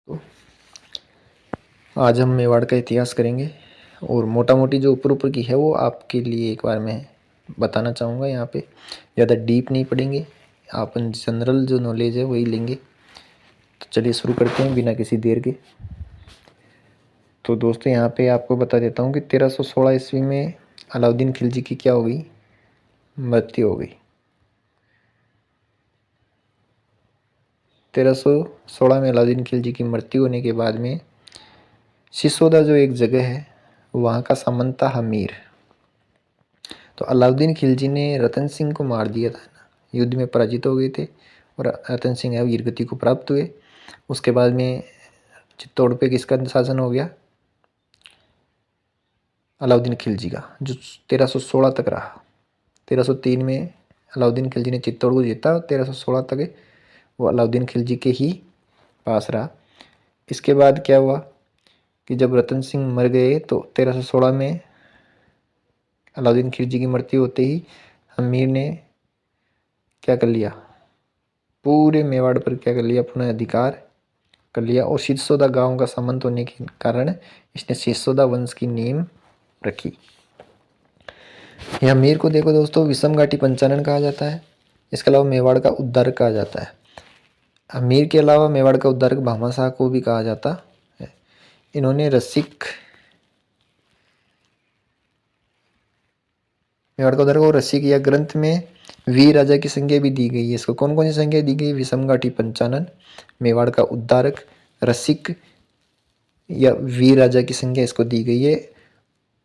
तो आज हम मेवाड़ का इतिहास करेंगे और मोटा मोटी जो ऊपर ऊपर की है वो आपके लिए एक बार मैं बताना चाहूँगा। यहाँ पे ज़्यादा डीप नहीं पढ़ेंगे, अपन जनरल जो नॉलेज है वही लेंगे। तो चलिए शुरू करते हैं बिना किसी देर के। तो दोस्तों यहाँ पे आपको बता देता हूँ कि 1316 ईस्वी में अलाउद्दीन खिलजी की क्या हो गई, मृत्यु हो गई। 1316 में अलाउद्दीन खिलजी की मृत्यु होने के बाद में सिसोदा जो एक जगह है वहाँ का सामंत था हमीर। तो अलाउद्दीन खिलजी ने रतन सिंह को मार दिया था, युद्ध में पराजित हो गए थे और रतन सिंह वीरगति को प्राप्त हुए। उसके बाद में चित्तौड़ पे किसका शासन हो गया, अलाउद्दीन खिलजी का, जो 1316 तक रहा। 1303 में अलाउद्दीन खिलजी ने चित्तौड़ को जीता, 1316 तक वो अलाउद्दीन खिलजी के ही पास रहा। इसके बाद क्या हुआ कि जब रतन सिंह मर गए तो 1316 में अलाउद्दीन खिलजी की मृत्यु होते ही हमीर ने क्या कर लिया, पूरे मेवाड़ पर क्या कर लिया, अपना अधिकार कर लिया। और सिसोदा गांव का सामंत होने के कारण इसने सिसोदा वंश की नींव रखी। यह हमीर को देखो दोस्तों विषम घाटी पंचानन कहा जाता है। इसके अलावा मेवाड़ का उद्धारक कहा जाता है। हमीर के अलावा मेवाड़ का उद्धारक भामाशाह को भी कहा जाता है। इन्होंने मेवाड़ का उद्धारक और रसिक या ग्रंथ में वीर राजा की संज्ञा भी दी गई है। इसको कौन कौन सी संज्ञा दी गई, विषम घाटी पंचानन, मेवाड़ का उद्धारक, रसिक या वीर राजा की संज्ञा इसको दी गई है।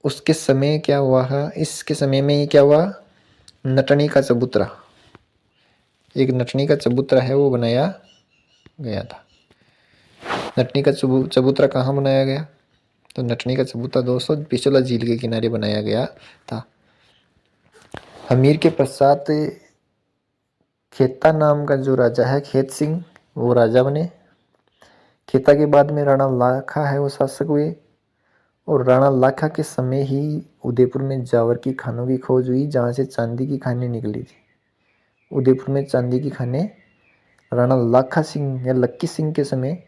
उसके समय क्या हुआ है, इसके समय में ये क्या हुआ, नटनी का चबूतरा, एक नटनी का चबूतरा है वो बनाया गया था। नटनी का चबूतरा कहाँ बनाया गया, तो नटनी का चबूतरा दोस्तों पिछला झील के किनारे बनाया गया था। हमीर के पश्चात खेता नाम का जो राजा है, खेत सिंह, वो राजा बने। खेता के बाद में राणा लाखा है वो शासक हुए। और राणा लाखा के समय ही उदयपुर में जावर की खानों की खोज हुई, जहाँ से चांदी की खानें निकली थी। उदयपुर में चांदी की खानें राणा लाखा सिंह या लक्की सिंह के समय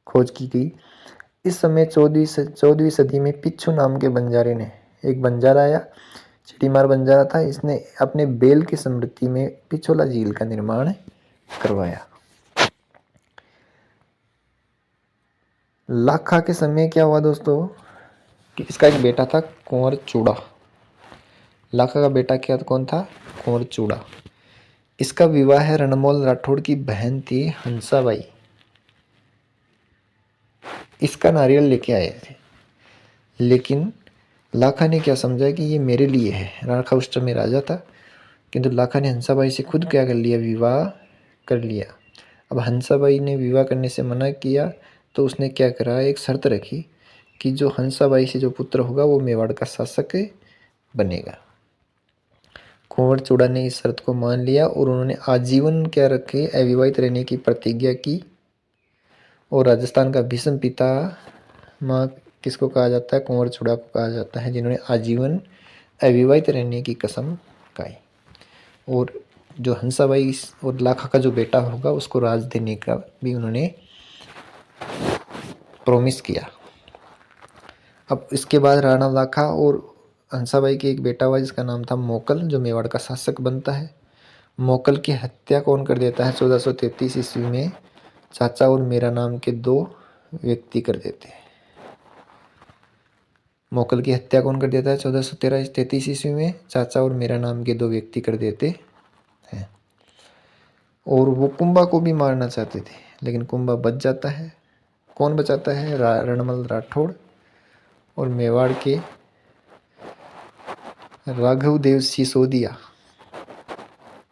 खोज की गई। इस समय 14वीं सदी में पिच्छू नाम के बंजारे ने, एक बंजारा आया, चिटीमार बंजारा था, इसने अपने बेल की स्मृति में पिछोला झील का निर्माण करवाया। लाखा के समय क्या हुआ दोस्तों कि इसका एक बेटा था कुंवर चूड़ा। लाखा का बेटा क्या कौन था, कुंवर चूड़ा। इसका विवाह रणमोल राठौड़ की बहन थी हंसाबाई, इसका नारियल लेके आए थे। लेकिन लाखा ने क्या समझा कि ये मेरे लिए है। लाखा उस समय राजा था, किंतु लाखा ने हंसाबाई से खुद क्या कर लिया, विवाह कर लिया। अब हंसाबाई ने विवाह करने से मना किया तो उसने क्या करा, एक शर्त रखी कि जो हंसाबाई से जो पुत्र होगा वो मेवाड़ का शासक बनेगा। कुंवर चूड़ा ने इस शर्त को मान लिया और उन्होंने आजीवन क्या रखे, अविवाहित रहने की प्रतिज्ञा की। और राजस्थान का भीष्म पिता माँ किसको कहा जाता है, कुंवर चूड़ा को कहा जाता है, जिन्होंने आजीवन अविवाहित रहने की कसम खाई। और जो हंसाबाई और लाखा का जो बेटा होगा उसको राज देने का भी उन्होंने प्रॉमिस किया। अब इसके बाद राणा लाखा और हंसाबाई के एक बेटा हुआ जिसका नाम था मोकल, जो मेवाड़ का शासक बनता है। मोकल की हत्या कौन कर देता है, 1433 ईस्वी में चाचा और मेरा नाम के दो व्यक्ति कर देते हैं। मोकल की हत्या कौन कर देता है, 1433 ईस्वी में चाचा और मेरा नाम के दो व्यक्ति कर देते हैं। और वो कुंभा को भी मारना चाहते थे, लेकिन कुंभा बच जाता है। कौन बचाता है, रणमल राठौड़ और मेवाड़ के राघव देव सिसोदिया।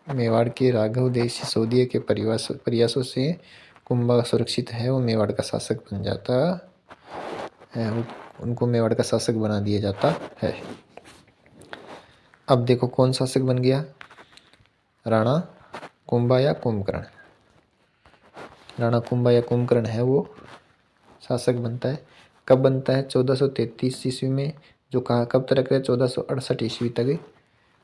मेवाड़ के राघव देव सिसोदिया के प्रयासों से कुंभा सुरक्षित है, वो मेवाड़ का शासक बन जाता है। उनको मेवाड़ का शासक बना दिया जाता है। अब देखो कौन शासक बन गया, राणा कुंभा या कुंभकर्ण। राणा कुंभा या कुंभकर्ण है वो शासक बनता है। कब बनता है, 1433 ईस्वी में, जो कहा कब तक रहता है, 1468 ईस्वी तक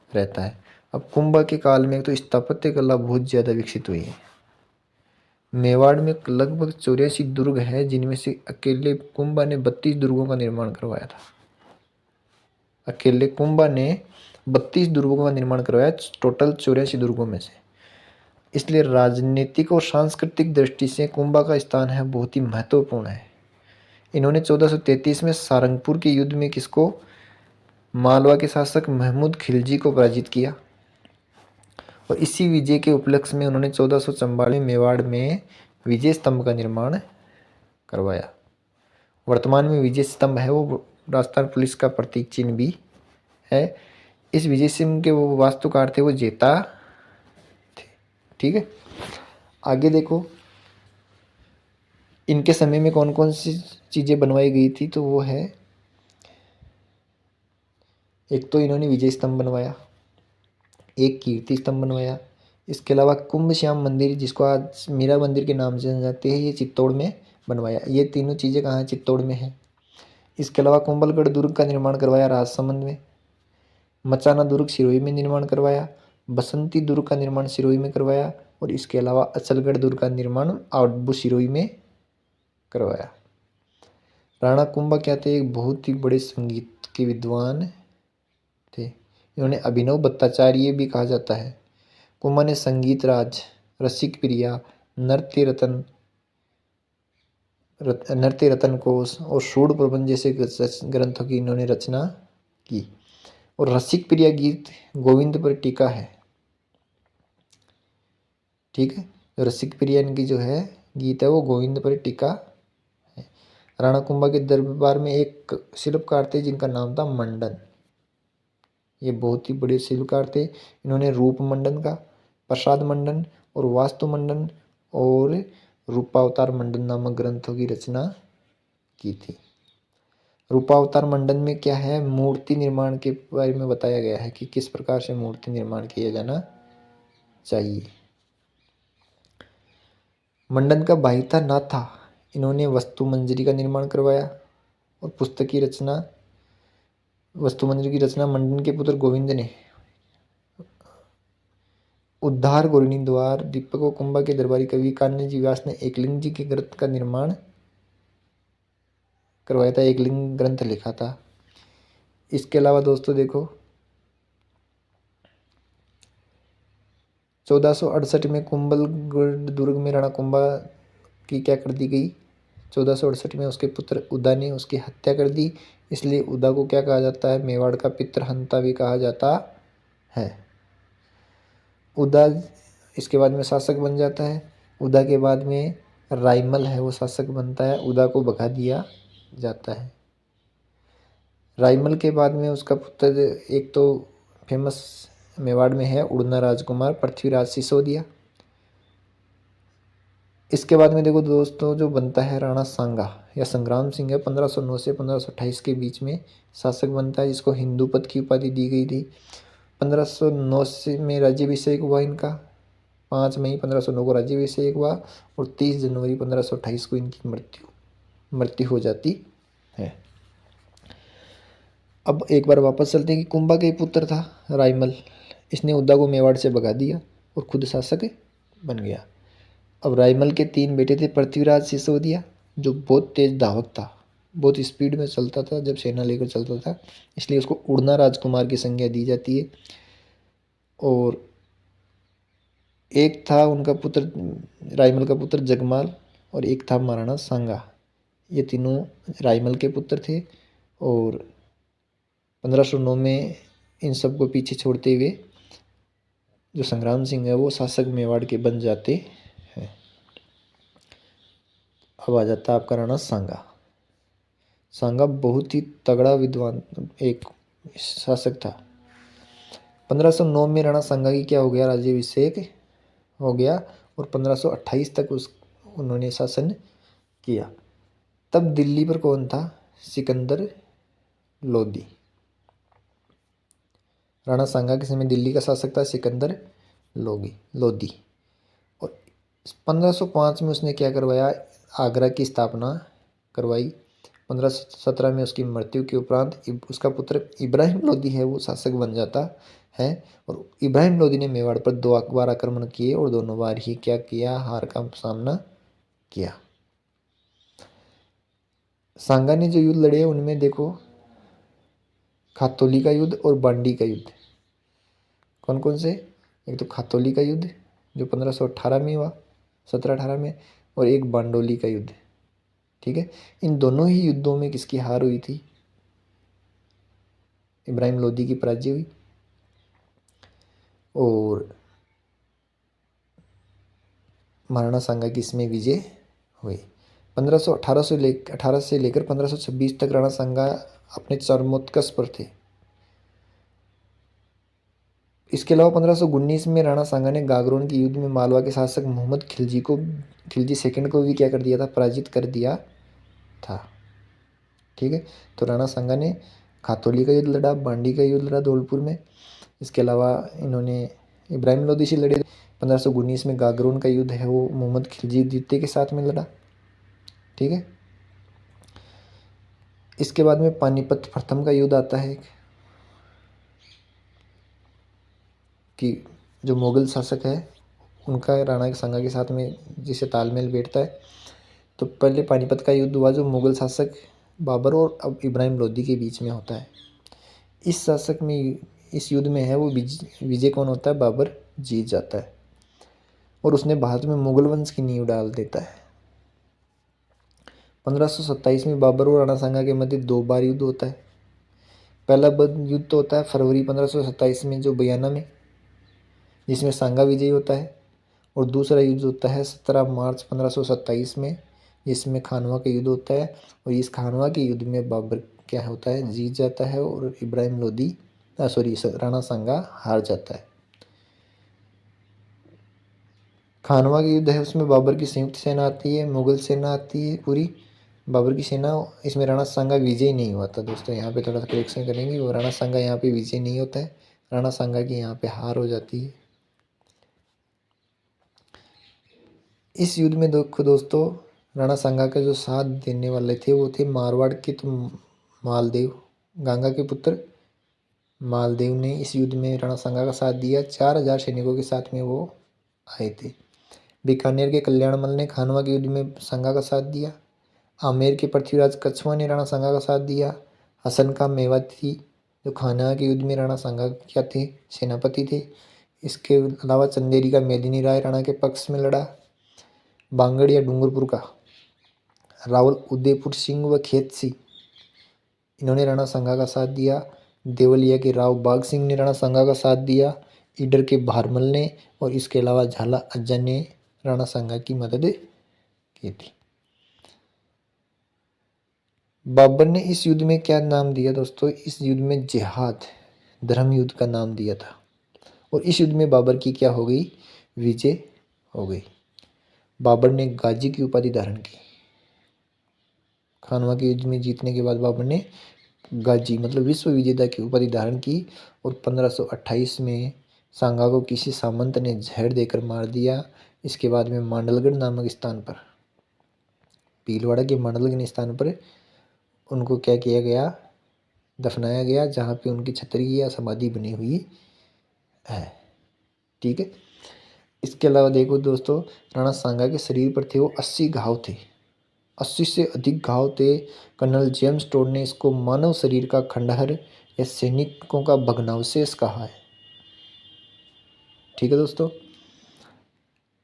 रहता है। अब कुंभा के काल में तो स्थापत्य कला बहुत ज़्यादा विकसित हुई है। मेवाड़ में लगभग 84 दुर्ग है, जिनमें से अकेले कुंभा ने 32 दुर्गों का निर्माण करवाया था। अकेले कुंभा ने 32 दुर्गों का निर्माण करवाया, टोटल 84 दुर्गों में से। इसलिए राजनीतिक और सांस्कृतिक दृष्टि से कुंभा का स्थान है बहुत ही महत्वपूर्ण है। इन्होंने 1433 में सारंगपुर के युद्ध में किसको, मालवा के शासक महमूद खिलजी को पराजित किया। और इसी विजय के उपलक्ष्य में उन्होंने 1444 में मेवाड़ में विजय स्तंभ का निर्माण करवाया। वर्तमान में विजय स्तंभ है वो राजस्थान पुलिस का प्रतीक चिन्ह भी है। इस विजय सिंह के वो वास्तुकार थे, वो जेता थे। ठीक है, आगे देखो इनके समय में कौन कौन सी चीज़ें बनवाई गई थी। तो वो है, एक तो इन्होंने विजय स्तंभ बनवाया, एक कीर्ति स्तंभ बनवाया। इसके अलावा कुंभ श्याम मंदिर, जिसको आज मीरा मंदिर के नाम से जाने जाते हैं, ये चित्तौड़ में बनवाया। ये तीनों चीज़ें कहाँ हैं, चित्तौड़ में है। इसके अलावा कुंभलगढ़ दुर्ग का निर्माण करवाया राजसमंद में। मचाना दुर्ग सिरोही में निर्माण करवाया। बसंती दुर्ग का निर्माण सिरोही में करवाया। और इसके अलावा अचलगढ़ दुर्ग का निर्माण आउटबू सिरोही में करवाया। राणा कुंभा क्या थे, एक बहुत ही बड़े संगीत के विद्वान थे। इन्होंने अभिनव भट्टाचार्य भी कहा जाता है। कुंभा ने संगीत राज, रसिक प्रिया, नृत्य रतन, नृत्य रतन कोश और सूड प्रबंध जैसे ग्रंथों की इन्होंने रचना की। और रसिक प्रिया गीत गोविंद पर टीका है। ठीक है, रसिक प्रिया इनकी जो है गीत है वो गोविंद पर टीका है। राणा कुंभा के दरबार में एक शिल्पकार थे जिनका नाम था मंडन। ये बहुत ही बड़े शिल्पकार थे। इन्होंने रूप मंडन का, प्रसाद मंडन और वास्तु मंडन और रूपावतार मंडन नामक ग्रंथों की रचना की थी। रूपावतार मंडन में क्या है, मूर्ति निर्माण के बारे में बताया गया है कि किस प्रकार से मूर्ति निर्माण किया जाना चाहिए। मंडन का भाई था नाथा। इन्होंने वस्तु मंजरी का निर्माण करवाया और पुस्तक की रचना, वस्तु मंजरी की रचना मंडन के पुत्र गोविंद ने। उद्धार गोरिनी द्वार, दीपक व कुंभा के दरबारी कवि कान्य जी व्यास ने एकलिंग जी के ग्रंथ का निर्माण करवाया था, एकलिंग ग्रंथ लिखा था। इसके अलावा दोस्तों देखो 1468 में कुंभलगढ़ दुर्ग में राणा कुंभा की क्या कर दी गई, 1468 में उसके पुत्र उदा ने उसकी हत्या कर दी। इसलिए उदा को क्या कहा जाता है, मेवाड़ का पितृहंता भी कहा जाता है। उदा इसके बाद में शासक बन जाता है। उदा के बाद में राइमल है वो शासक बनता है। उदा को भगा दिया जाता है। राइमल के बाद में उसका पुत्र, एक तो फेमस मेवाड़ में है उड़ना राजकुमार पृथ्वीराज सिसोदिया। इसके बाद में देखो दोस्तों जो बनता है राणा सांगा या संग्राम सिंह है, 1509 से 1528 के बीच में शासक बनता है, जिसको हिंदूपत की उपाधि दी गई थी। 1509 से में राज्याभिषेक हुआ इनका, 5 मई 1509 को राज्याभिषेक हुआ और 30 जनवरी 1528 को इनकी मृत्यु हो जाती है। अब एक बार वापस चलते हैं कि कुंभा का ही पुत्र था राइमल। इसने उद्दा को मेवाड़ से भगा दिया और खुद शासक बन गया। अब राइमल के 3 बेटे थे, पृथ्वीराज सिसोदिया जो बहुत तेज धावक था, बहुत स्पीड में चलता था जब सेना लेकर चलता था, इसलिए उसको उड़ना राजकुमार की संज्ञा दी जाती है। और एक था उनका पुत्र, राइमल का पुत्र जगमाल, और एक था महाराणा सांगा। ये तीनों राइमल के पुत्र थे। और 1509 में इन सबको पीछे छोड़ते हुए जो संग्राम सिंह है वो शासक मेवाड़ के बन जाते हैं। अब आ जाता है आपका राणा सांगा। सांगा बहुत ही तगड़ा विद्वान एक शासक था। 1509 में राणा सांगा की क्या हो गया, राज्याभिषेक हो गया और 1528 तक उन्होंने शासन किया। तब दिल्ली पर कौन था, सिकंदर लोदी। राणा सांगा के समय दिल्ली का शासक था सिकंदर लोदी। और 1505 में उसने क्या करवाया, आगरा की स्थापना करवाई। 1517 में उसकी मृत्यु के उपरांत उसका पुत्र इब्राहिम लोदी है वो शासक बन जाता है। और इब्राहिम लोदी ने मेवाड़ पर 2 बार आक्रमण किए और दोनों बार ही क्या किया, हार का सामना किया। सांगा ने जो युद्ध लड़े उनमें देखो खातौली का युद्ध और बांडी का युद्ध। कौन कौन से? एक तो खातौली का युद्ध जो 1518 में हुआ, 1718 में, और एक बांडोली का युद्ध। ठीक है, इन दोनों ही युद्धों में किसकी हार हुई थी? इब्राहिम लोदी की पराजय हुई। और महाराणा सांगा की इसमें विजय हुई। 18 से लेकर 1526 तक राणा सांगा अपने चरमोत्कर्ष पर थे। इसके अलावा 1519 में राणा सांगा ने गागरोन के युद्ध में मालवा के शासक मोहम्मद खिलजी सेकंड को भी क्या कर दिया था? पराजित कर दिया था। ठीक है, तो राणा सांगा ने खातौली का युद्ध लड़ा, बांडी का युद्ध लड़ा धौलपुर में। इसके अलावा इन्होंने इब्राहिम लोदी से लड़े। 1519 में गागरोन का युद्ध है वो मोहम्मद खिलजी द्वितीय के साथ में लड़ा। ठीक है, इसके बाद में पानीपत प्रथम का युद्ध आता है कि जो मुगल शासक है उनका राणा सांगा के साथ में जिसे तालमेल बैठता है। तो पहले पानीपत का युद्ध हुआ जो मुगल शासक बाबर और अब इब्राहिम लोदी के बीच में होता है। इस युद्ध में है वो विजय कौन होता है? बाबर जीत जाता है और उसने भारत में मुगल वंश की नींव डाल देता है। 1527 में बाबर और राणा सांगा के मध्य 2 बार युद्ध होता है। पहला युद्ध तो होता है फरवरी 1527 में जो बयाना में, जिसमें सांगा विजयी होता है। और दूसरा युद्ध होता है 17 मार्च 1527 में, जिसमें खानवा का युद्ध होता है। और इस खानवा के युद्ध में बाबर क्या होता है? जीत जाता है और इब्राहिम लोदी राणा सांगा हार जाता है। खानवा का युद्ध है उसमें बाबर की संयुक्त सेना आती है, मुगल सेना आती है पूरी, बाबर की सेना। इसमें राणा सांगा विजय नहीं हुआ था दोस्तों, यहाँ पे थोड़ा सा करेक्शन करेंगे। वो राणा सांगा यहाँ पे विजय नहीं होता है, राणा सांगा की यहाँ पे हार हो जाती है। इस युद्ध में देखो दोस्तों, राणा सांगा का जो साथ देने वाले थे वो थे मारवाड़ के तो मालदेव, गंगा के पुत्र मालदेव ने इस युद्ध में राणा सांगा का साथ दिया। 4000 सैनिकों के साथ में वो आए थे। बीकानेर के कल्याणमल ने खानवा के युद्ध में सांगा का साथ दिया। आमेर के पृथ्वीराज कछुआ ने राणा सांगा का साथ दिया। हसन का मेवाती जो खानवा के युद्ध में राणा सांगा क्या थे? सेनापति थे। इसके अलावा चंदेरी का मेदिनी राय राणा के पक्ष में लड़ा। बांगड़ या डूंगरपुर का रावल उदयपुर सिंह व खेत सिंह, इन्होंने राणा सांगा का साथ दिया। देवलिया के राव बाग सिंह ने राणा सांगा का साथ दिया। ईडर के भारमल ने और इसके अलावा झाला अज्जा ने राणा सांगा की मदद की थी। बाबर ने इस युद्ध में क्या नाम दिया दोस्तों? इस युद्ध में जिहाद, धर्म युद्ध का नाम दिया था। और इस युद्ध में बाबर की क्या हो गई? विजय हो गई। बाबर ने गाजी की उपाधि धारण की। खानवा के युद्ध में जीतने के बाद बाबर ने गाजी मतलब विश्व विजेता की उपाधि धारण की। और 1528 में सांगा को किसी सामंत ने जहर देकर मार दिया। इसके बाद में मांडलगढ़ नामक स्थान पर, भीलवाड़ा के मांडलगढ़ स्थान पर उनको क्या किया गया? दफनाया गया, जहाँ पे उनकी छतरी या समाधि बनी हुई है। ठीक है, इसके अलावा देखो दोस्तों, राणा सांगा के शरीर पर थे वो 80 घाव थे, 80 से अधिक घाव थे। कर्नल जेम्स टोड ने इसको मानव शरीर का खंडहर या सैनिकों का भग्नावशेष कहा है। ठीक है दोस्तों,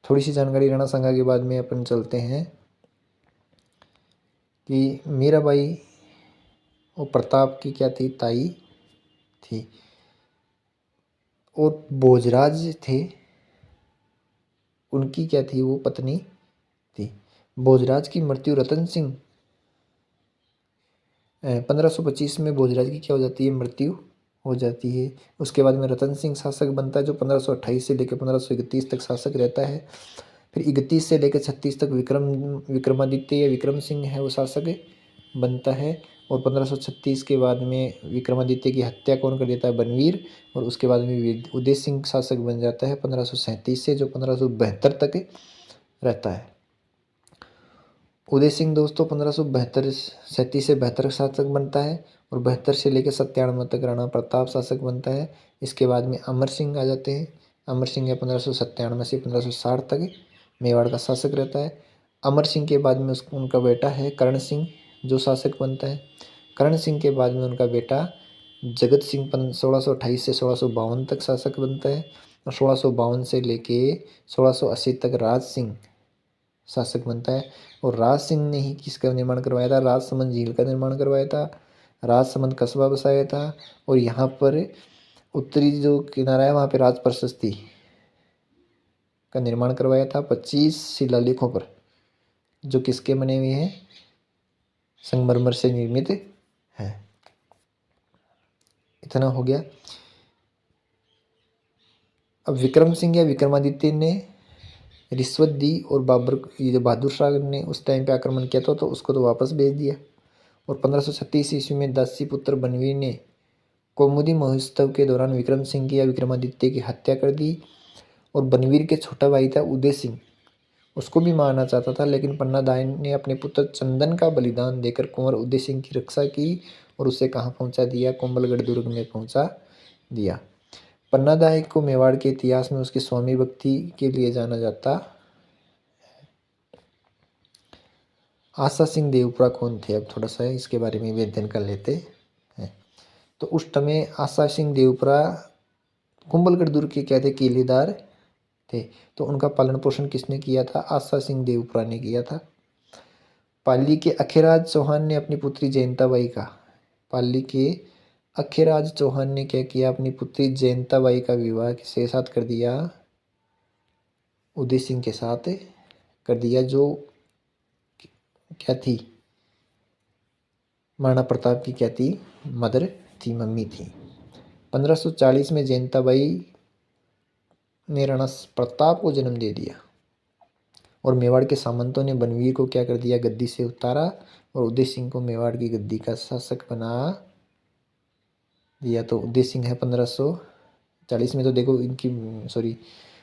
थोड़ी सी जानकारी राणा सांगा के बाद में अपन चलते हैं कि मीराबाई और प्रताप की क्या थी? ताई थी। और भोजराज थे, उनकी क्या थी? वो पत्नी थी। भोजराज की मृत्यु रतन सिंह 1525 में भोजराज की क्या हो जाती है? मृत्यु हो जाती है। उसके बाद में रतन सिंह शासक बनता है जो 1528 से लेकर 1531 तक शासक रहता है। फिर 31 से लेकर 36 तक विक्रमादित्य या विक्रम सिंह है वो शासक बनता है। और 1536 के बाद में विक्रमादित्य की हत्या कौन कर देता है? बनवीर। और उसके बाद में उदय सिंह शासक बन जाता है 1537 से, जो 1572 तक रहता है। उदय सिंह दोस्तों 1537 से 72 शासक बनता है और 72 से लेकर 97 तक राणा प्रताप शासक बनता है। इसके बाद में अमर सिंह आ जाते हैं। अमर सिंह है 1597 से 1560 तक मेवाड़ का शासक रहता है। अमर सिंह के बाद में उनका बेटा है करण सिंह जो शासक बनता है। करण सिंह के बाद में उनका बेटा जगत सिंह 1628 से 1652 तक शासक बनता है और 1652 से लेके 1680 तक राज सिंह शासक बनता है। और राज सिंह ने ही किसका निर्माण करवाया था? राजसमंद झील का निर्माण करवाया था, राजसमंद कस्बा बसाया था और यहाँ पर उत्तरी जो किनारा है वहाँ पे राज प्रशस्ति का निर्माण करवाया था 25 शिलालेखों पर, जो किसके बने हुए हैं? संगमरमर से निर्मित है। इतना हो गया। अब विक्रम सिंह या विक्रमादित्य ने रिश्वत दी और बाबर ये जो बहादुर शाह ने उस टाइम पे आक्रमण किया था तो उसको तो वापस भेज दिया। और 1536 ईस्वी में दासी पुत्र बनवीर ने कौमुदी महोत्सव के दौरान विक्रम सिंह की या विक्रमादित्य की हत्या कर दी। और बनवीर के छोटा भाई था उदय सिंह, उसको भी मारना चाहता था, लेकिन पन्ना दाई ने अपने पुत्र चंदन का बलिदान देकर कुंवर उदय सिंह की रक्षा की और उसे कहाँ पहुँचा दिया? कोंबलगढ़ दुर्ग में पहुँचा दिया। पन्ना दाई को मेवाड़ के इतिहास में उसकी स्वामी भक्ति के लिए जाना जाता। आशा सिंह देवपुरा कौन थे? अब थोड़ा सा इसके बारे में भी अध्ययन कर लेते हैं। तो उस समय आशा सिंह देवपुरा कुंभलगढ़ दुर्ग के क्या थे? किलेदार थे। तो उनका पालन पोषण किसने किया था? आशा सिंह देवपुरा ने किया था। पाली के अखेराज चौहान ने अपनी पुत्री जयंताबाई का पाली के अखेराज चौहान ने क्या किया? अपनी पुत्री जयंताबाई का विवाह किसके साथ कर दिया? उदय सिंह के साथ कर दिया, जो क्या थी? महाराणा प्रताप की क्या थी? मदर थी, मम्मी थी। 1540 में जयंताबाई ने राणा प्रताप को जन्म दे दिया और मेवाड़ के सामंतों ने बनवीर को क्या कर दिया? गद्दी से उतारा और उदय सिंह को मेवाड़ की गद्दी का शासक बना दिया। तो उदय सिंह है 1540 में, तो देखो इनकी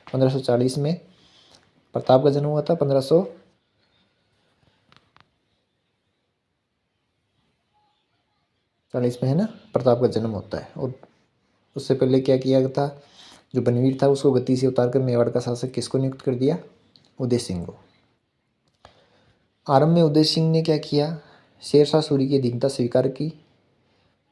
1540 में प्रताप का जन्म हुआ था, 1540 में है ना प्रताप का जन्म होता है। और उससे पहले क्या किया था? जो बनवीर था उसको गद्दी से उतार कर मेवाड़ का शासक किसको नियुक्त कर दिया? उदय सिंह को। आरंभ में उदय सिंह ने क्या किया? शेरशाह सूरी की अधीनता स्वीकार की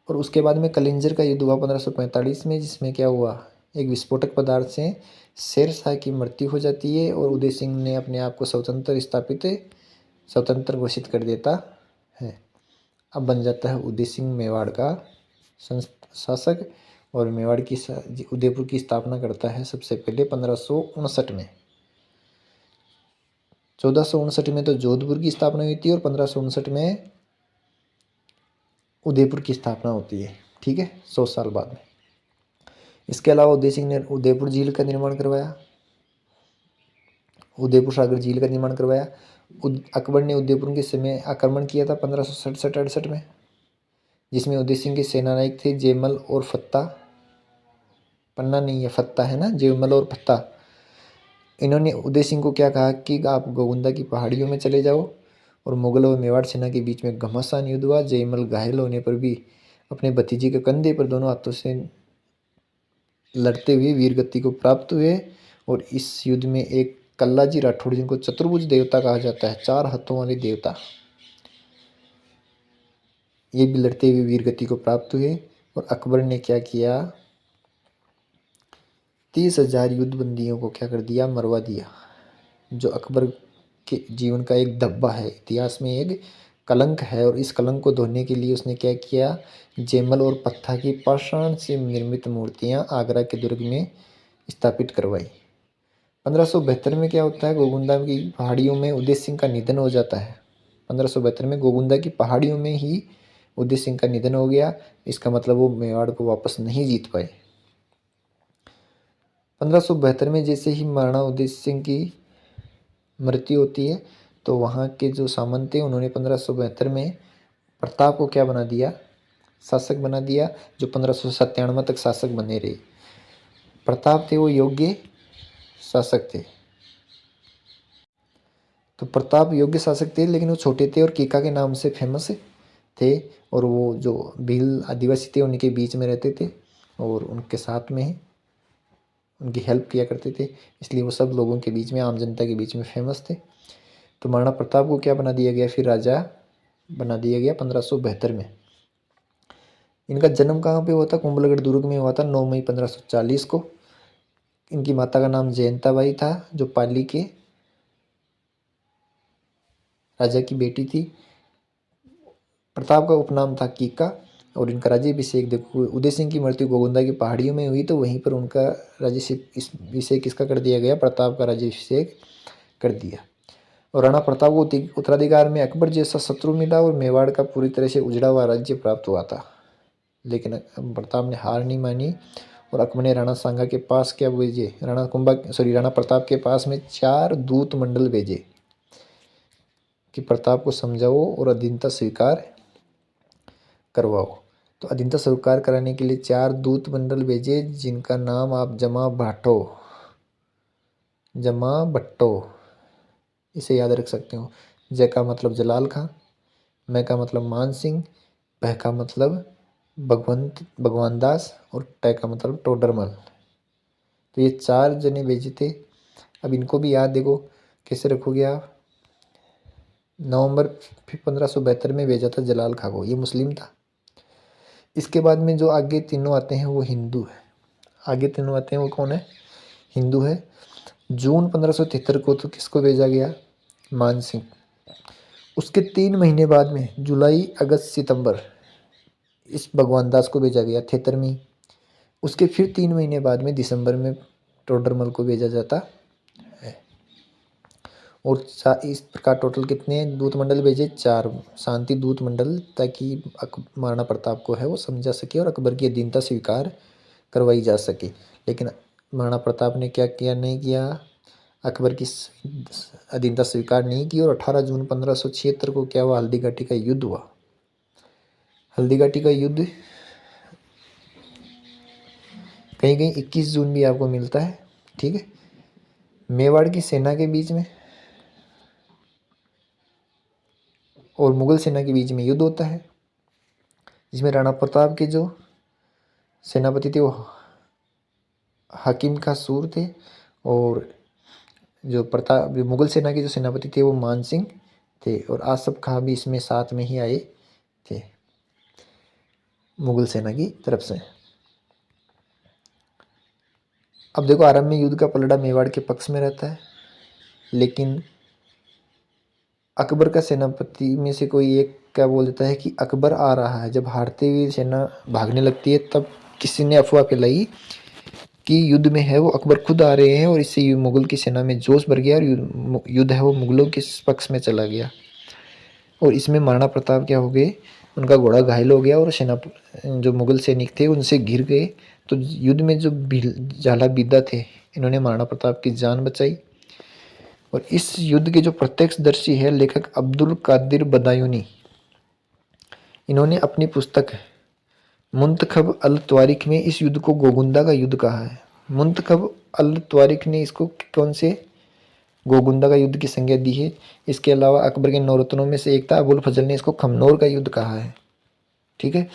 और उसके बाद में कलिंजर का युद्ध हुआ 1545 में, जिसमें क्या हुआ? एक विस्फोटक पदार्थ से शेरशाह की मृत्यु हो जाती है और उदय सिंह ने अपने आप को स्वतंत्र घोषित कर देता है। अब बन जाता है उदय सिंह मेवाड़ का शासक और मेवाड़ की उदयपुर की स्थापना करता है सबसे पहले 1559 में। 1459 में तो जोधपुर की स्थापना हुई थी और 1559 में उदयपुर की स्थापना होती है। ठीक है, 100 साल बाद में। इसके अलावा उदय सिंह ने उदयपुर झील का निर्माण करवाया, उदयपुर सागर झील का निर्माण करवाया। अकबर ने उदयपुर के समय आक्रमण किया था 1567-68 में, जिसमें उदय सिंह के सेनानायक थे जयमल और फत्ता। पन्ना नहीं है, फत्ता है ना, जयमल और फत्ता। इन्होंने उदय सिंह को क्या कहा कि आप गोविंदा की पहाड़ियों में चले जाओ, और मुगल और मेवाड़ सेना के बीच में घमासान युद्ध हुआ। जयमल घायल होने पर भी अपने भतीजे के कंधे पर दोनों हाथों से लड़ते हुए वीरगति को प्राप्त हुए। और इस युद्ध में एक कल्लाजी राठौड़, जिनको चतुर्भुज देवता कहा जाता है, 4 हाथों वाले देवता, ये भी लड़ते हुए वीरगति को प्राप्त हुए। और अकबर ने क्या किया? 30,000 युद्धबंदियों को क्या कर दिया? मरवा दिया, जो अकबर के जीवन का एक धब्बा है, इतिहास में एक कलंक है। और इस कलंक को धोने के लिए उसने क्या किया? जयमल और पत्था की पाषाण से निर्मित मूर्तियां आगरा के दुर्ग में स्थापित करवाई। 1572 में क्या होता है? गोगुंदा की पहाड़ियों में उदय सिंह का निधन हो जाता है। 1572 में गोगुंदा की पहाड़ियों में ही उदय सिंह का निधन हो गया। इसका मतलब वो मेवाड़ को वापस नहीं जीत पाए। 1572 में जैसे ही महाराणा उदय सिंह की मृत्यु होती है तो वहाँ के जो सामंत थे उन्होंने 1572 में प्रताप को क्या बना दिया? शासक बना दिया, जो 1597 तक शासक बने रहे। प्रताप थे वो योग्य शासक थे। तो प्रताप योग्य शासक थे, लेकिन वो छोटे थे और कीका के नाम से फेमस थे। और वो जो भील आदिवासी थे उनके बीच में रहते थे और उनके साथ में ही उनकी हेल्प किया करते थे, इसलिए वो सब लोगों के बीच में, आम जनता के बीच में फेमस थे। तो महाराणा प्रताप को क्या बना दिया गया, फिर राजा बना दिया गया 1572 में। इनका जन्म कहाँ पे हुआ था, कुंभलगढ़ दुर्ग में हुआ था 9 मई 1540 को। इनकी माता का नाम जयंताबाई था, जो पाली के राजा की बेटी थी। प्रताप का उपनाम था कीका और इनका राज्याभिषेक देखो, उदय सिंह की मृत्यु गोगुंदा की पहाड़ियों में हुई, तो वहीं पर उनका राज्याभिषेक किसका कर दिया गया, प्रताप का राज्याभिषेक कर दिया। और राणा प्रताप को उत्तराधिकार में अकबर जैसा शत्रु मिला और मेवाड़ का पूरी तरह से उजड़ा हुआ राज्य प्राप्त हुआ था। लेकिन प्रताप ने हार नहीं मानी और अकबर ने राणा सांगा के पास क्या भेजे, राणा प्रताप के पास में 4 दूत मंडल भेजे कि प्रताप को समझाओ और अधीनता स्वीकार करवाओ। तो अधीनता स्वीकार कराने के लिए 4 दूत मंडल भेजे, जिनका नाम आप जमा भट्टो इसे याद रख सकते हो। जय का मतलब जलाल खां, मैं का मतलब मान सिंह, पह का मतलब भगवान दास और टै का मतलब टोडरमल। तो ये 4 जने भेजे थे। अब इनको भी याद देखो कैसे रखोगे आप। नवंबर 1572 में भेजा था जलाल खां को, ये मुस्लिम था। इसके बाद में जो आगे तीनों आते हैं वो हिंदू है। आगे तीनों आते हैं वो कौन है, हिंदू है। जून 1573 को तो किसको भेजा गया, मान सिंह। उसके 3 महीने बाद में जुलाई अगस्त सितंबर इस भगवान दास को भेजा गया थेतरमी। उसके फिर 3 महीने बाद में दिसंबर में टोडरमल को भेजा जाता है। और इस प्रकार टोटल कितने दूत मंडल भेजे, 4 शांति दूत मंडल, ताकि महाराणा प्रताप को है वो समझा सके और अकबर की अधीनता स्वीकार करवाई जा सके। लेकिन महाराणा प्रताप ने क्या किया, नहीं किया, अकबर की अधीनता स्वीकार नहीं की। और 18 जून 1576 को क्या हुआ, हल्दी घाटी का युद्ध हुआ। हल्दी घाटी का युद्ध कहीं कहीं 21 जून भी आपको मिलता है, ठीक है। मेवाड़ की सेना के बीच में और मुगल सेना के बीच में युद्ध होता है, जिसमें राणा प्रताप के जो सेनापति थे वो हकीम खां सूर थे और जो मुगल सेना के जो सेनापति थे वो मान सिंह थे। और आसफ खां भी इसमें साथ में ही आए थे मुगल सेना की तरफ से। अब देखो आरंभ में युद्ध का पलड़ा मेवाड़ के पक्ष में रहता है, लेकिन अकबर का सेनापति में से कोई एक क्या बोल देता है कि अकबर आ रहा है। जब हारते हुए सेना भागने लगती है तब किसी ने अफवाह फैलाई कि युद्ध में है वो अकबर खुद आ रहे हैं, और इससे मुगल की सेना में जोश भर गया और युद्ध है वो मुगलों के पक्ष में चला गया। और इसमें महाराणा प्रताप क्या हो गए, उनका घोड़ा घायल हो गया और सेना जो मुगल सैनिक थे उनसे गिर गए। तो युद्ध में जो झाला बीदा थे, इन्होंने महाराणा प्रताप की जान बचाई। और इस युद्ध के जो प्रत्यक्षदर्शी है लेखक अब्दुल कादिर बदायूनी, इन्होंने अपनी पुस्तक मुंतखब अल त्वारिख में इस युद्ध को गोगुंदा का युद्ध कहा है। मुंतखब अल त्वारिख ने इसको कौन से गोगुंदा का युद्ध की संज्ञा दी है। इसके अलावा अकबर के नौरत्नों में से एक था अबुल फजल ने इसको खमनोर का युद्ध कहा है, ठीक है।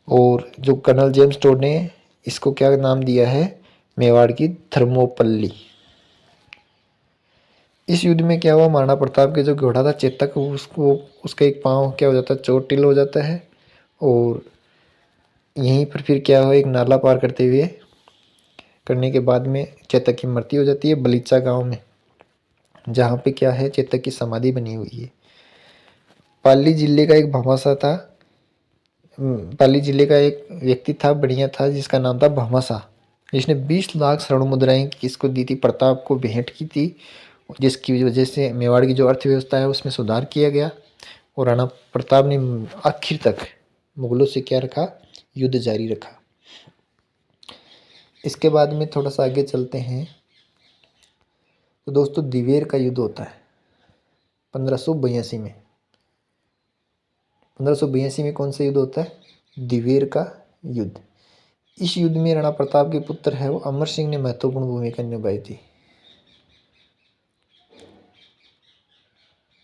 और जो कर्नल जेम्स टोड ने इसको क्या नाम दिया है, मेवाड़ की थर्मोपल्ली। इस युद्ध में क्या हुआ, महाराणा प्रताप के जो घोड़ा था चेतक, उसका एक पाँव क्या हो जाता है, चोटिल हो जाता है। और यहीं पर फिर क्या हुआ, एक नाला पार करने के बाद में चेतक की मृत्यु हो जाती है बलीचा गांव में, जहाँ पे क्या है चेतक की समाधि बनी हुई है। पाली जिले का एक भामाशाह था, पाली जिले का एक व्यक्ति था, बढ़िया था, जिसका नाम था भामाशाह, जिसने 20 लाख स्वर्ण मुद्राएं किसको दी थी, प्रताप को भेंट की थी, जिसकी वजह से मेवाड़ की जो अर्थव्यवस्था है उसमें सुधार किया गया। और राणा प्रताप ने आखिर तक मुगलों से क्या रखा, युद्ध जारी रखा। इसके बाद में थोड़ा सा आगे चलते हैं तो दोस्तों दिवेर का युद्ध होता है 1582 में। 1582 में कौन सा युद्ध होता है, दिवेर का युद्ध। इस युद्ध में राणा प्रताप के पुत्र है वो अमर सिंह ने महत्वपूर्ण भूमिका निभाई थी।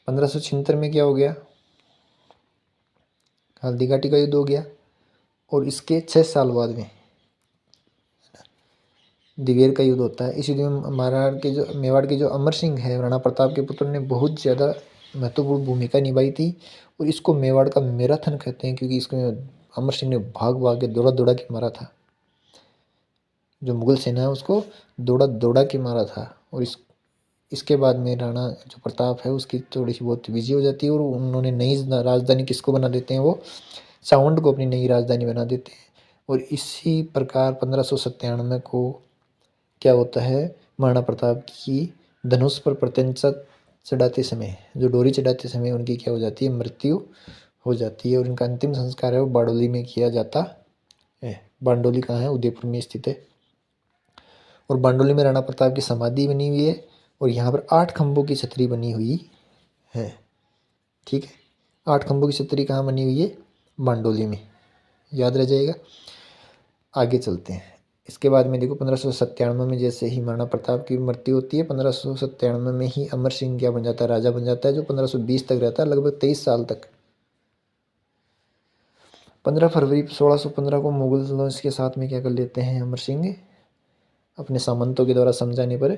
1576 में क्या हो गया, हल्दी घाटी का युद्ध हो गया। और इसके 6 साल बाद में दिवेर का युद्ध होता है। इस युद्ध में मेवाड़ के जो अमर सिंह है, राणा प्रताप के पुत्र, ने बहुत ज़्यादा महत्वपूर्ण भूमिका निभाई थी। और इसको मेवाड़ का मैराथन कहते हैं, क्योंकि इसको अमर सिंह ने भाग भाग के दौड़ा दौड़ा के मारा था। जो मुगल सेना है उसको दौड़ा दौड़ा के मारा था। और इसके बाद में राणा जो प्रताप है उसकी थोड़ी सी बहुत विजय हो जाती है, और उन्होंने नई राजधानी किसको बना देते हैं, वो सावंत को अपनी नई राजधानी बना देते हैं। और इसी प्रकार 1597 को क्या होता है, महाराणा प्रताप की धनुष पर प्रत्यंचा चढ़ाते समय, जो डोरी चढ़ाते समय उनकी क्या हो जाती है, मृत्यु हो जाती है। और उनका अंतिम संस्कार है वो बारडोली में किया जाता है। बारडोली कहाँ है, उदयपुर में स्थित है। और बारडोली में राणा प्रताप की समाधि बनी हुई है। और यहाँ पर 8 खंभों की छतरी बनी हुई है। ठीक है, 8 खंभों की छतरी कहाँ बनी हुई है, बारडोली में, याद रह जाएगा। आगे चलते हैं। इसके बाद में देखो 1597 में जैसे ही महाराणा प्रताप की मृत्यु होती है, 1597 में ही अमर सिंह क्या बन जाता है, राजा बन जाता है, जो 1520 तक रहता है, लगभग 23 साल तक। 15 फरवरी 1615 को मुगलों के साथ में क्या कर लेते हैं, अमर सिंह अपने सामंतों के द्वारा समझाने पर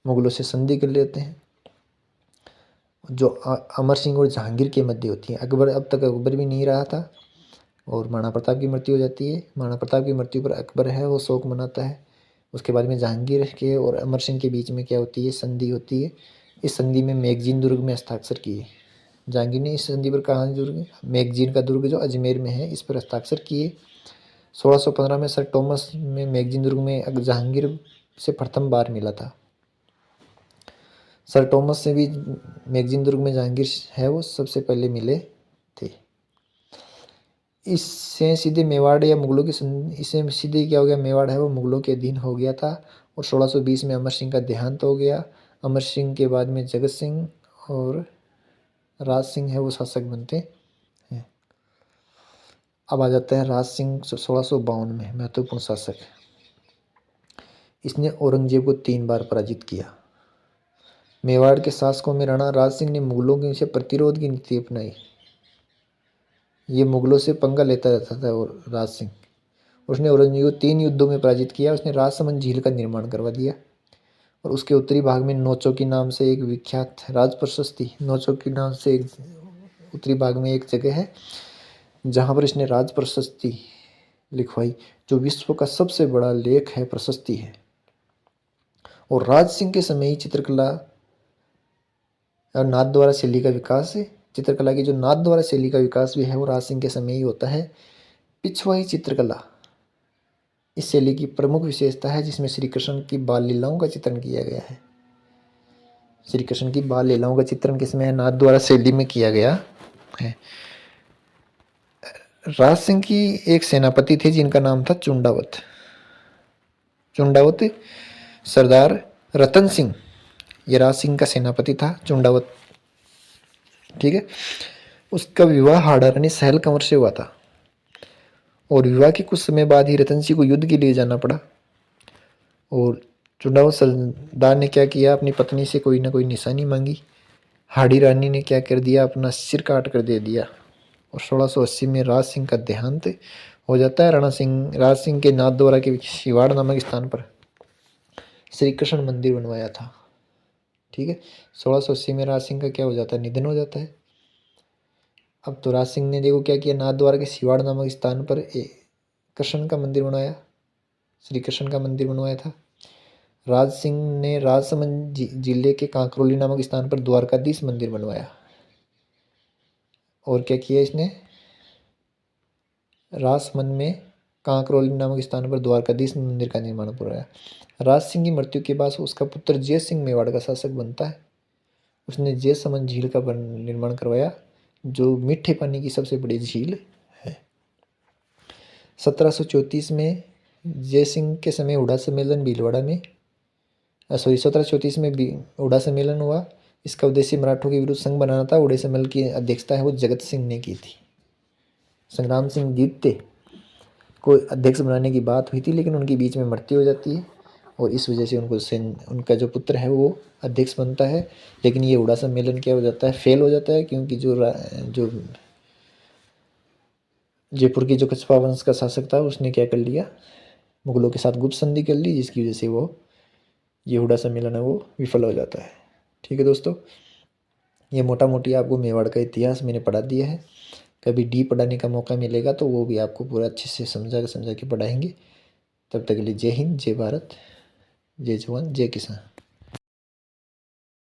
मुगलों से संधि कर लेते हैं, जो अमर सिंह और जहांगीर के मध्य होती है। अकबर, अब तक अकबर भी नहीं रहा था, और महाराणा प्रताप की मृत्यु हो जाती है। महाराणा प्रताप की मृत्यु पर अकबर है वो शोक मनाता है। उसके बाद में जहांगीर के और अमर सिंह के बीच में क्या होती है, संधि होती है। इस संधि में मैगजीन दुर्ग में हस्ताक्षर किए। जहांगीर ने इस संधि पर कहा, दुर्ग मैगजीन का दुर्ग जो अजमेर में है, इस पर हस्ताक्षर किए। 1615 में सर टॉमस में मैगजीन दुर्ग में जहांगीर से प्रथम बार मिला था। सर टॉमस से भी मैगजीन दुर्ग में जहांगीर है वो सबसे पहले मिले थे। इससे सीधे मेवाड़ या मुगलों की इससे सीधे क्या हो गया, मेवाड़ है वो मुगलों के अधीन हो गया था। और 1620 में अमर सिंह का देहांत हो गया। अमर सिंह के बाद में जगत सिंह और राज सिंह है वो शासक बनते हैं। अब आ जाता है राज सिंह 1652 में, महत्वपूर्ण शासक। इसने औरंगजेब को 3 बार पराजित किया। मेवाड़ के शासकों में राणा राज सिंह ने मुगलों के से प्रतिरोध की नीति अपनाई। ये मुगलों से पंगा लेता रहता था। और राज सिंह, उसने औरंगजेब को 3 युद्धों में पराजित किया। उसने राजसमंद झील का निर्माण करवा दिया। और उसके उत्तरी भाग में नौचौकी नाम से एक विख्यात राज प्रशस्ति, नौचौकी नाम से एक उत्तरी भाग में एक जगह है जहाँ पर इसने राज प्रशस्ति लिखवाई, जो विश्व का सबसे बड़ा लेख है, प्रशस्ति है। और राज सिंह के समय ही चित्रकला और नाथद्वारा शैली का विकास है। चित्रकला की जो नाथद्वारा शैली का विकास भी है वो राज सिंह के समय ही होता है। पिछवाई चित्रकला इस शैली की प्रमुख विशेषता है, जिसमें श्री कृष्ण की बाल लीलाओं का चित्रण किया गया है। श्री कृष्ण की बाल लीलाओं का चित्रण किसमें है, नाथद्वारा शैली में किया गया है। राज सिंह की एक सेनापति थे जिनका नाम था चुंडावत। चुंडावत सरदार रतन सिंह, ये राज सिंह का सेनापति था चुंडावत। ठीक है, उसका विवाह हाड़ा रानी सहल कंवर से हुआ था। और विवाह के कुछ समय बाद ही रतन सिंह को युद्ध के लिए जाना पड़ा। और चुंडावत सरदार ने क्या किया, अपनी पत्नी से कोई ना कोई निशानी मांगी। हाड़ी रानी ने क्या कर दिया, अपना सिर काट कर दे दिया। और 1680 में राज सिंह का देहांत हो जाता है। राज सिंह के नाथद्वारा के शिवाड़ नामक स्थान पर श्री कृष्ण मंदिर बनवाया था। ठीक है, 1680 में राज सिंह का क्या हो जाता है, निधन हो जाता है। अब तो राज सिंह ने देखो क्या किया, नाथद्वारा के शिवाड़ नामक स्थान पर कृष्ण का मंदिर बनाया, श्री कृष्ण का मंदिर बनवाया था। राज सिंह ने राजसमंद जिले के कांकरोली नामक स्थान पर द्वारकाधीश मंदिर बनवाया। और क्या किया इसने, राजसमंद में कांकरोली नामक स्थान पर द्वारकाधीश मंदिर का निर्माण कराया। राज सिंह की मृत्यु के बाद उसका पुत्र जय सिंह मेवाड़ का शासक बनता है। उसने जयसमंद झील का निर्माण करवाया, जो मीठे पानी की सबसे बड़ी झील है। 1734 में जय सिंह के समय हुडा सम्मेलन भीलवाड़ा में 1734 में हुडा सम्मेलन हुआ। इसका उद्देश्य मराठों के विरुद्ध संघ बनाना था। हुडा सम्मेलन की अध्यक्षता है वो जगत सिंह ने की थी। संग्राम सिंह जीतते को अध्यक्ष बनाने की बात हुई थी, लेकिन उनके बीच में मृत्यु हो जाती है। और इस वजह से उनका जो पुत्र है वो अध्यक्ष बनता है। लेकिन ये हुड़ा सम्मेलन क्या हो जाता है, फेल हो जाता है, क्योंकि जो जयपुर की जो कछवा वंश का शासक था उसने क्या कर लिया, मुगलों के साथ गुप्त संधि कर ली, जिसकी वजह से वो ये हुड़ा सम्मेलन है वो विफल हो जाता है। ठीक है दोस्तों, ये मोटा मोटी आपको मेवाड़ का इतिहास मैंने पढ़ा दिया है। कभी डीप पढ़ाने का मौका मिलेगा तो वो भी आपको पूरा अच्छे से समझा के पढ़ाएंगे। तब तक के लिए जय हिंद, जय भारत, जय जवान, जय किसान।